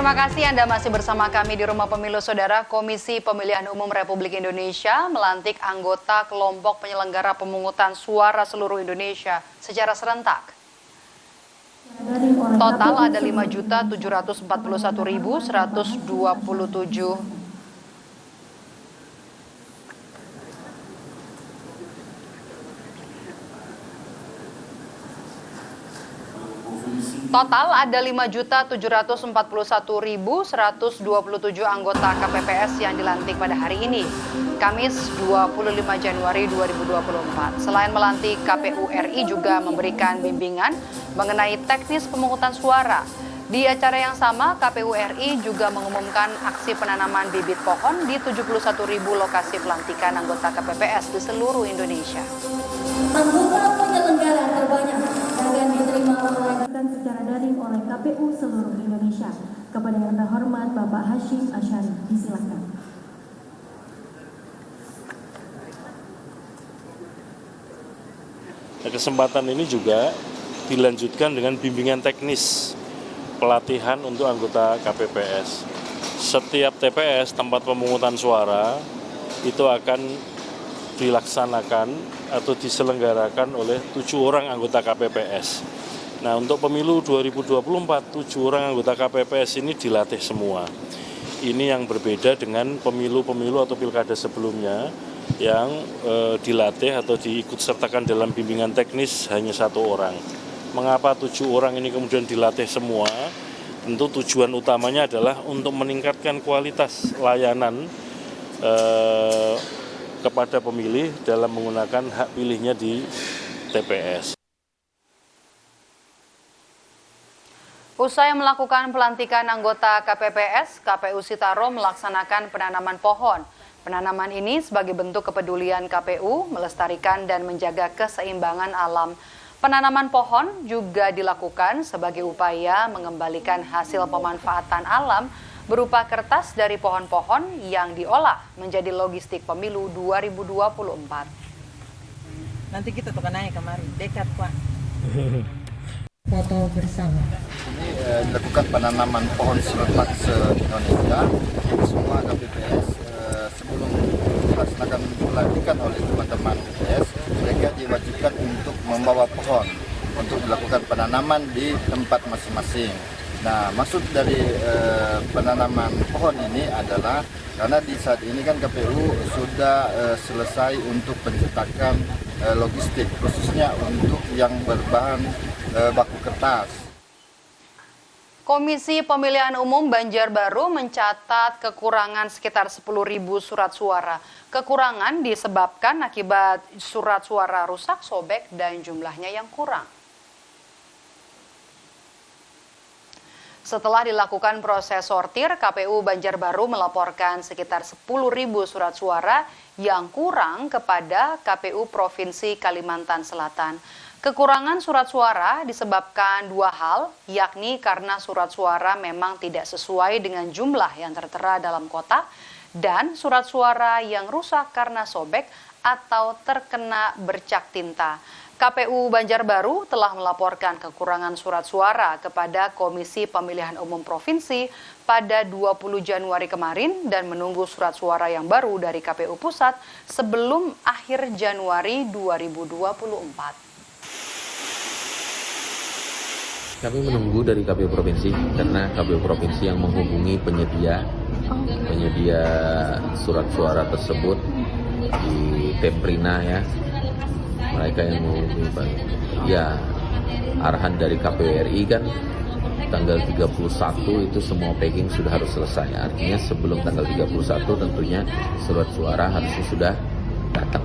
Terima kasih Anda masih bersama kami di Rumah Pemilu Saudara. Komisi Pemilihan Umum Republik Indonesia melantik anggota kelompok penyelenggara pemungutan suara seluruh Indonesia secara serentak. Total ada 5.741.127 Total ada 5.741.127 anggota KPPS yang dilantik pada hari ini, Kamis 25 Januari 2024. Selain melantik, KPU RI juga memberikan bimbingan mengenai teknis pemungutan suara. Di acara yang sama, KPU RI juga mengumumkan aksi penanaman bibit pohon di 71.000 lokasi pelantikan anggota KPPS di seluruh Indonesia. Anggota penyelenggara terbanyak akan diterima secara daring oleh KPU seluruh Indonesia. Kepada yang terhormat Bapak Hashim Asyari, disilakan. Kesempatan ini juga dilanjutkan dengan bimbingan teknis pelatihan untuk anggota KPPS. Setiap TPS, tempat pemungutan suara, itu akan dilaksanakan atau diselenggarakan oleh 7 orang anggota KPPS. Nah, untuk pemilu 2024, 7 orang anggota KPPS ini dilatih semua. Ini yang berbeda dengan pemilu-pemilu atau pilkada sebelumnya yang dilatih atau diikutsertakan dalam bimbingan teknis hanya 1 orang. Mengapa 7 orang ini kemudian dilatih semua? Tentu tujuan utamanya adalah untuk meningkatkan kualitas layanan kepada pemilih dalam menggunakan hak pilihnya di TPS. Usai melakukan pelantikan anggota KPPS, KPU Sitaro melaksanakan penanaman pohon. Penanaman ini sebagai bentuk kepedulian KPU melestarikan dan menjaga keseimbangan alam. Penanaman pohon juga dilakukan sebagai upaya mengembalikan hasil pemanfaatan alam berupa kertas dari pohon-pohon yang diolah menjadi logistik pemilu 2024. Nanti kita tuh naik kemarin, dekat Pak. Foto bersama. Ini dilakukan penanaman pohon serentak se-Indonesia. Jadi semua KPPS sebelum dilaksanakan pelantikan oleh teman-teman KPPS, mereka diwajibkan untuk membawa pohon untuk dilakukan penanaman di tempat masing-masing. Nah, maksud dari penanaman pohon ini adalah karena di saat ini kan KPU sudah selesai untuk pencetakan logistik, khususnya untuk yang berbahan baku kertas. Komisi Pemilihan Umum Banjarbaru mencatat kekurangan sekitar 10.000 surat suara. Kekurangan disebabkan akibat surat suara rusak, sobek, dan jumlahnya yang kurang. Setelah dilakukan proses sortir, KPU Banjarbaru melaporkan sekitar 10.000 surat suara yang kurang kepada KPU Provinsi Kalimantan Selatan. Kekurangan surat suara disebabkan 2 hal, yakni karena surat suara memang tidak sesuai dengan jumlah yang tertera dalam kotak, dan surat suara yang rusak karena sobek atau terkena bercak tinta. KPU Banjarbaru telah melaporkan kekurangan surat suara kepada Komisi Pemilihan Umum Provinsi pada 20 Januari kemarin dan menunggu surat suara yang baru dari KPU Pusat sebelum akhir Januari 2024. Kami menunggu dari KPU Provinsi karena KPU Provinsi yang menghubungi penyedia surat suara tersebut di Temprina ya. Mereka yang menghubungi ya arahan dari KPU RI kan tanggal 31 itu semua packing sudah harus selesai. Artinya sebelum tanggal 31 tentunya surat suara harusnya sudah datang.